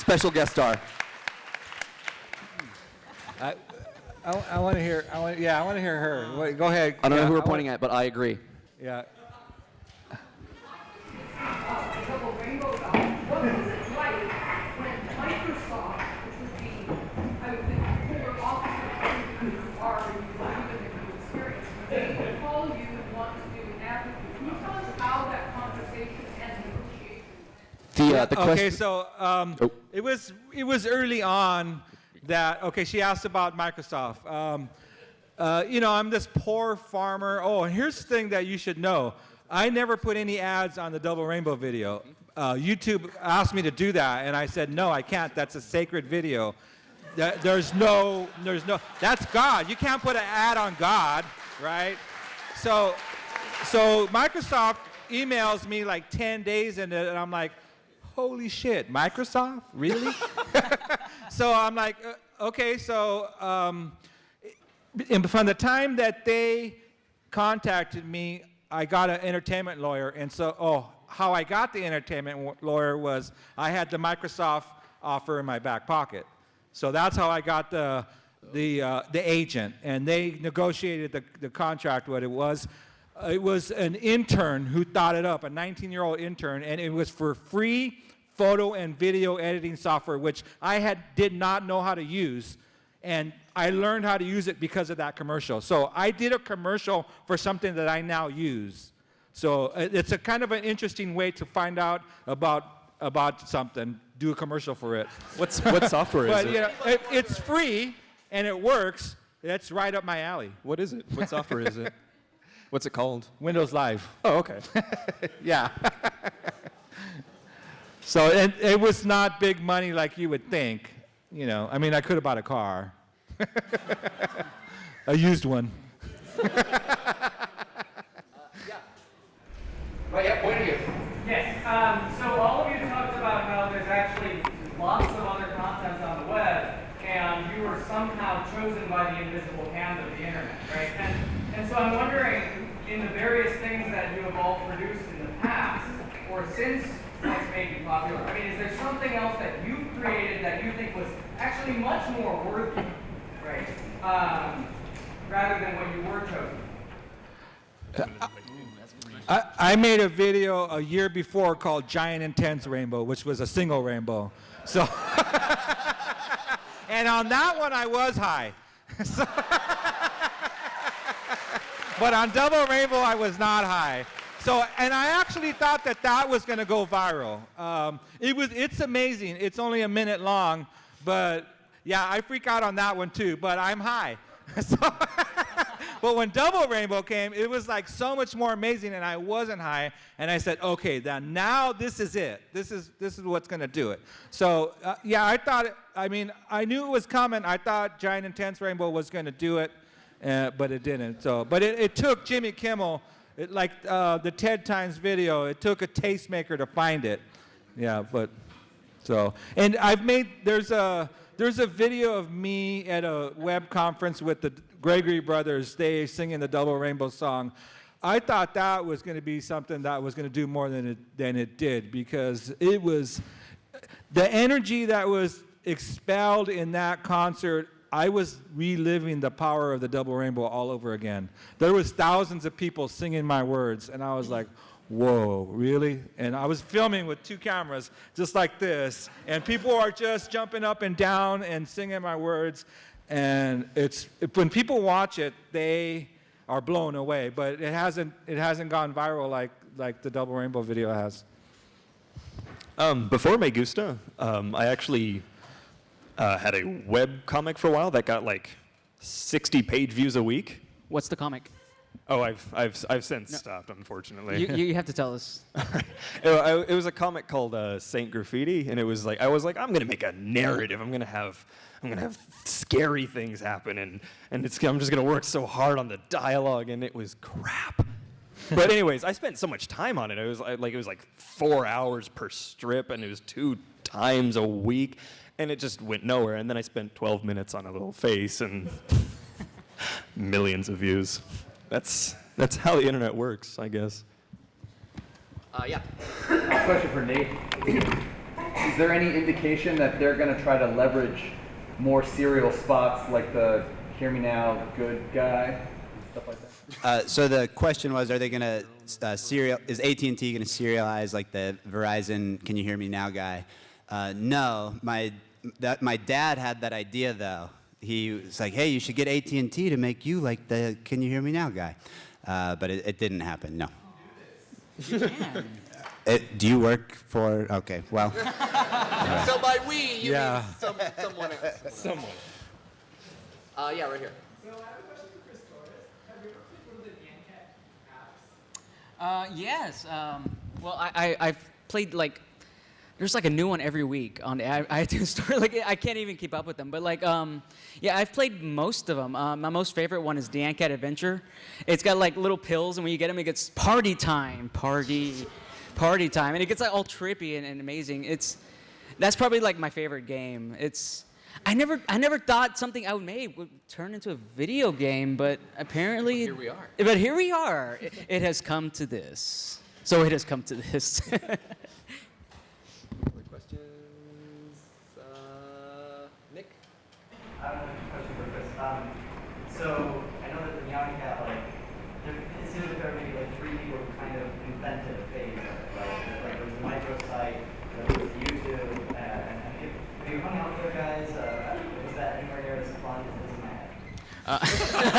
special guest star. I want to hear. I want to hear her. Wait, go ahead. I don't know who we're pointing at, but I agree. Yeah. Double rainbow dot. What was it like when Microsoft, which would be, I would think, polar opposite who are given the new experience, they call you and want to do an ad with you. Can you tell us how that conversation and negotiation? The question. Okay, so it was early on that she asked about Microsoft. I'm this poor farmer. Oh, and here's the thing that you should know. I never put any ads on the Double Rainbow video. YouTube asked me to do that, and I said, no, I can't. That's a sacred video. There's no, that's God. You can't put an ad on God, right? So Microsoft emails me like 10 days into it, and I'm like, holy shit, Microsoft? Really? So I'm like, okay, so and from the time that they contacted me, I got an entertainment lawyer, and so, how I got the entertainment lawyer was I had the Microsoft offer in my back pocket. So that's how I got the agent, and they negotiated the contract. What it was an intern who thought it up, a 19-year-old intern, and it was for free photo and video editing software, which I did not know how to use. And I learned how to use it because of that commercial. So I did a commercial for something that I now use. So it's a kind of an interesting way to find out about something, do a commercial for it. What software is it? But it's free and it works. That's right up my alley. What is it? What software is it? What's it called? Windows Live. Oh, okay. Yeah. So it was not big money like you would think. I mean, I could have bought a car. A used one. Point of you. Yes. So all of you talked about how there's actually lots of other content on the web, and you were somehow chosen by the invisible hand of the internet, right? And so I'm wondering, in the various things that you have all produced in the past, or since it's made you popular, I mean, is there something else that you created that you think was actually much more worthy, right? Rather than what you were chosen? I made a video a year before called Giant Intense Rainbow, which was a single rainbow. So, and on that one I was high. But on Double Rainbow I was not high. So, and I actually thought that was going to go viral. It's amazing. It's only a minute long, but yeah, I freak out on that one too, but I'm high. But when Double Rainbow came, it was like so much more amazing, and I wasn't high, and I said, okay, now this is it. This is what's going to do it. So, yeah, I knew it was coming. I thought Giant Intense Rainbow was going to do it, but it didn't. So, but it took Jimmy Kimmel, the TED Times video, it took a tastemaker to find it. Yeah, and there's a video of me at a web conference with the Gregory brothers. They singing the Double Rainbow song. I thought that was going to be something that was going to do more than it did, because it was the energy that was expelled in that concert. I was reliving the power of the Double Rainbow all over again. There was thousands of people singing my words, and I was like, whoa, really? And I was filming with 2 cameras just like this, and people are just jumping up and down and singing my words, and when people watch it, they are blown away. But it hasn't gone viral like the Double Rainbow video has. Before my Gusta, I actually had a web comic for a while that got like 60 page views a week. What's the comic? Oh, I've since stopped, unfortunately. You have to tell us. It was a comic called Saint Graffiti, and it was like I'm gonna make a narrative. I'm gonna have scary things happen, and I'm just gonna work so hard on the dialogue, and it was crap. But anyways, I spent so much time on it. It was like 4 hours per strip, and it was 2 times a week, and it just went nowhere. And then I spent 12 minutes on a little face, and millions of views. That's how the internet works, I guess. Yeah. Question for Nate. is there any indication that they're going to try to leverage more serial spots like the Hear Me Now, Good Guy, stuff like that? So the question was, are they going to is AT&T going to serialize like the Verizon Can You Hear Me Now guy? No, my dad had that idea though. He was like, hey, you should get AT&T to make you like the Can You Hear Me Now guy. But it didn't happen, no. You can. Do you work for, okay, well. So by we, you Yeah. mean someone else. Someone. Yeah, right here. So I have a question for Chris Torres. Have you ever played one of the Yankat apps? Yes. Well, I've played like, there's like a new one every week on the iTunes Store. Like I can't even keep up with them. But like, yeah, I've played most of them. My most favorite one is the Yankat Adventure. It's got like little pills, and when you get them, it gets party time, party time, and it gets like all trippy and amazing. That's probably like my favorite game. I never thought something I would make would turn into a video game, but apparently Here we are. But here we are. It has come to this. So it has come to this. Other questions? Nick? I have a question for Chris. So I know that the Yankat, like, it seems like there are maybe like 3 people who kind of invented a phase of it, right? Like there was a microsite, there was YouTube, and have you hung out with those guys? Was that anywhere near as fun as in my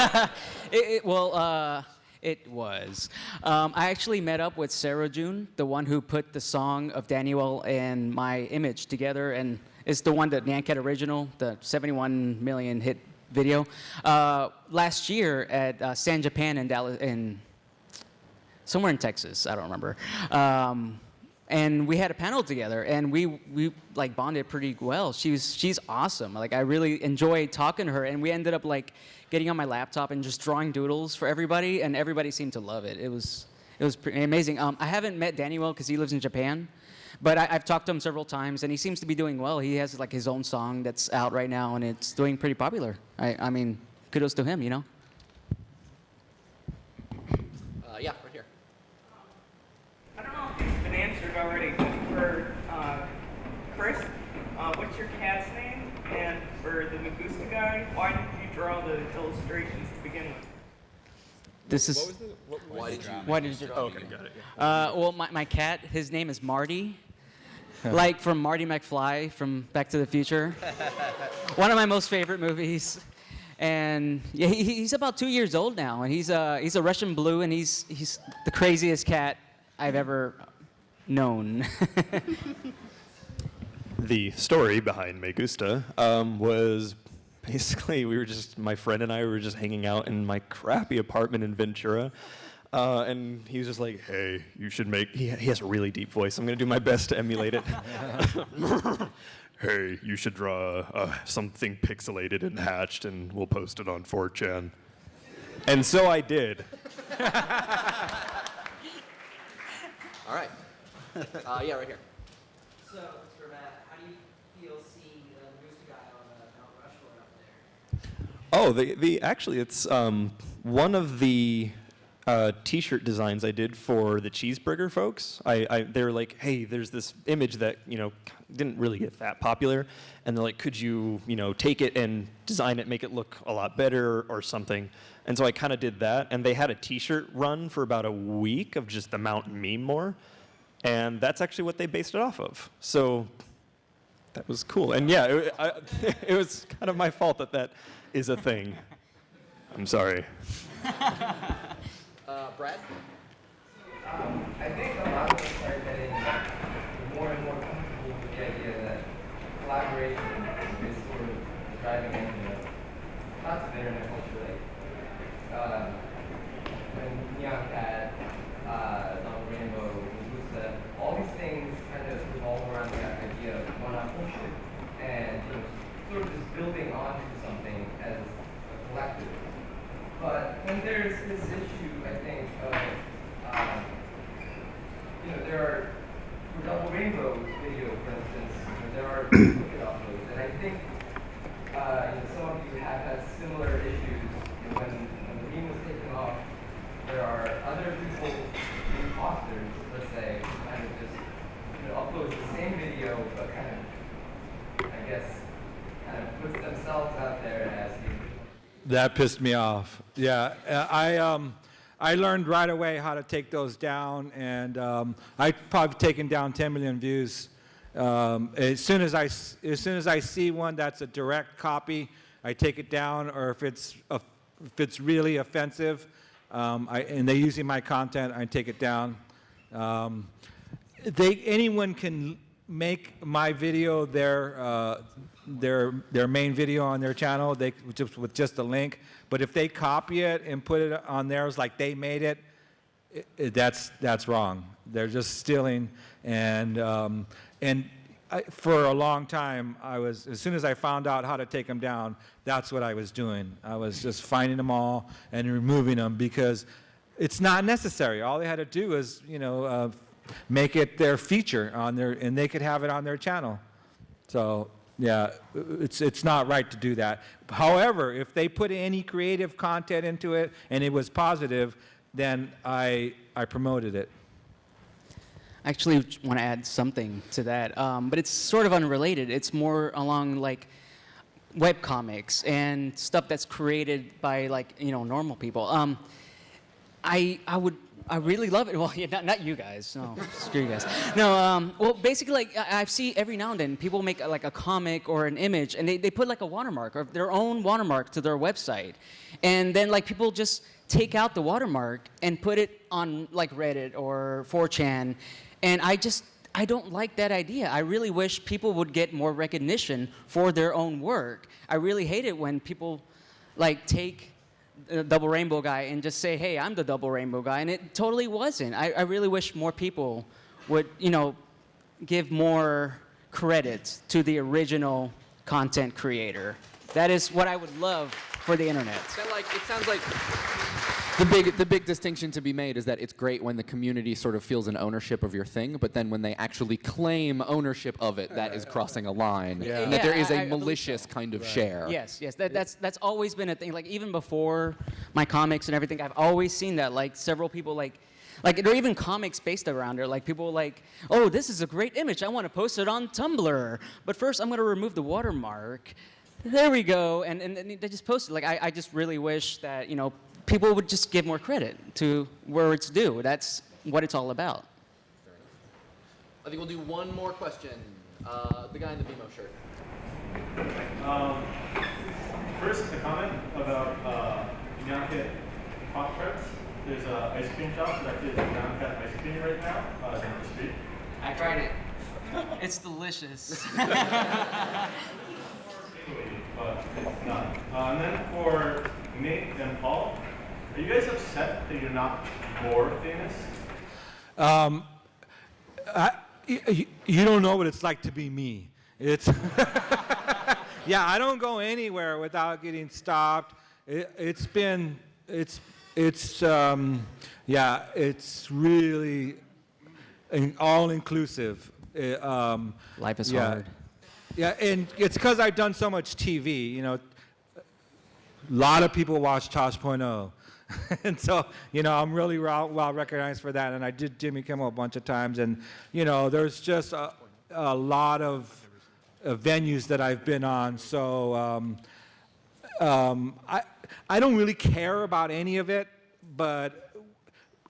head? It was. I actually met up with Sarah June, the one who put the song of Daniel and my image together, and it's the one that Yankat original, the 71 million hit video. Last year at San Japan in Dallas, somewhere in Texas, I don't remember. And we had a panel together, and we like bonded pretty well. She's awesome. Like I really enjoyed talking to her, and we ended up like getting on my laptop and just drawing doodles for everybody, and everybody seemed to love it. It was pretty amazing. I haven't met Daniel because he lives in Japan, but I've talked to him several times, and he seems to be doing well. He has like his own song that's out right now, and it's doing pretty popular. I mean, kudos to him, you know. Yeah, right here. I don't know if this has been answered already, but for Chris, what's your cat's name? And for the Gusta guy, why did you draw the illustrations to begin with? This is. Why did you? Why did you? Oh, okay, got it. Yeah. Well, my cat, his name is Marty, like from Marty McFly from Back to the Future. One of my most favorite movies. And yeah, he's about 2 years old now, and he's a Russian blue, and he's the craziest cat I've ever known. The story behind Me Gusta was basically my friend and I were just hanging out in my crappy apartment in Ventura. And he was just like, hey, you should make, he has a really deep voice. I'm going to do my best to emulate it. Hey, you should draw something pixelated and hatched, and we'll post it on 4chan. And so I did. All right. Yeah, right here. So, for Matt, how do you feel seeing the Gusta guy on Mount Rushmore up there? Oh, actually, it's one of the T-shirt designs I did for the cheeseburger folks. They were like, hey, there's this image that didn't really get that popular, and they're like, could you take it and design it, make it look a lot better or something? And so I kind of did that, and they had a T-shirt run for about a week of just the Mount meme more, and that's actually what they based it off of. So that was cool, and yeah, it was kind of my fault that is a thing. I'm sorry. Brad? I think a lot of us are getting more and more comfortable with the idea that collaboration is sort of the driving engine of lots of internet culture. Like when Neon Cat, Donald Rainbow, Gusta, all these things kind of revolve around the idea of one-upmanship and sort of just building onto something as a collective. But when there's this issue, I think, of, there are, for Double Rainbow video, for instance, there are duplicate uploads, and I think some of you have had similar issues. When the meme was taken off, there are other people, imposters, let's say, who kind of just upload the same video, but kind of guess, kind of puts themselves out there as the That pissed me off. Yeah, I learned right away how to take those down, and I've probably taken down 10 million views. As soon as I see one that's a direct copy, I take it down, or if it's really offensive, and they're using my content, I take it down. Anyone can make my video their main video on their channel, with just a link. But if they copy it and put it on theirs like they made it, that's wrong. They're just stealing. For a long time, as soon as I found out how to take them down, that's what I was doing. I was just finding them all and removing them because it's not necessary. All they had to do is, make it their feature and they could have it on their channel. So yeah, it's not right to do that. However, if they put any creative content into it and it was positive, then I promoted it. I actually want to add something to that, but it's sort of unrelated. It's more along like webcomics and stuff that's created by normal people. I really love it. Well, yeah, not you guys. No, screw you guys. No, well, basically, I see every now and then people make a comic or an image, and they put a watermark or their own watermark to their website, and then people just take out the watermark and put it on Reddit or 4chan, and I don't like that idea. I really wish people would get more recognition for their own work. I really hate it when people take the double rainbow guy and just say, hey, I'm the double rainbow guy, and it totally wasn't. I really wish more people would, give more credit to the original content creator. That is what I would love for the internet. It sounds like the big distinction to be made is that it's great when the community sort of feels an ownership of your thing, but then when they actually claim ownership of it, that is crossing a line. Yeah. And that there is a I believe malicious so. kind of share. Yes, that's always been a thing. Even before my comics and everything, I've always seen that. Several people there are even comics based around it. People oh, this is a great image. I want to post it on Tumblr, but first I'm going to remove the watermark. There we go, and they just post it. I just really wish that people would just give more credit to where it's due. That's what it's all about. I think we'll do one more question. The guy in the BMO shirt. First, a comment about Nyanket hot treads. There's an ice cream shop that actually has Nyanket ice cream right now down the street. I tried it. It's delicious. But it's not. And then for Nate and Paul, are you guys upset that you're not more famous? You don't know what it's like to be me. It's yeah, I don't go anywhere without getting stopped. It's really all inclusive. Life is yeah. hard. Yeah, and it's because I've done so much TV. A lot of people watch Tosh.0. And so, I'm really well recognized for that. And I did Jimmy Kimmel a bunch of times. And, there's just a lot of venues that I've been on. So I don't really care about any of it, but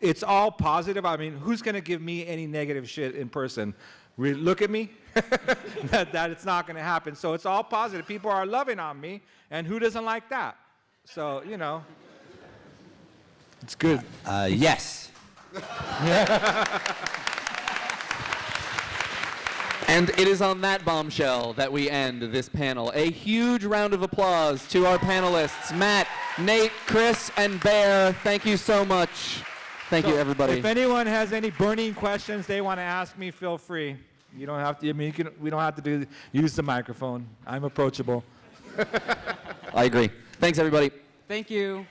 it's all positive. I mean, who's going to give me any negative shit in person? Look at me. that it's not going to happen. So it's all positive. People are loving on me, and who doesn't like that? So, it's good. Yes. And it is on that bombshell that we end this panel. A huge round of applause to our panelists, Matt, Nate, Chris, and Bear. Thank you so much. Thank you, everybody. If anyone has any burning questions they want to ask me, feel free. You don't have to. We don't have to use the microphone. I'm approachable. I agree. Thanks, everybody. Thank you.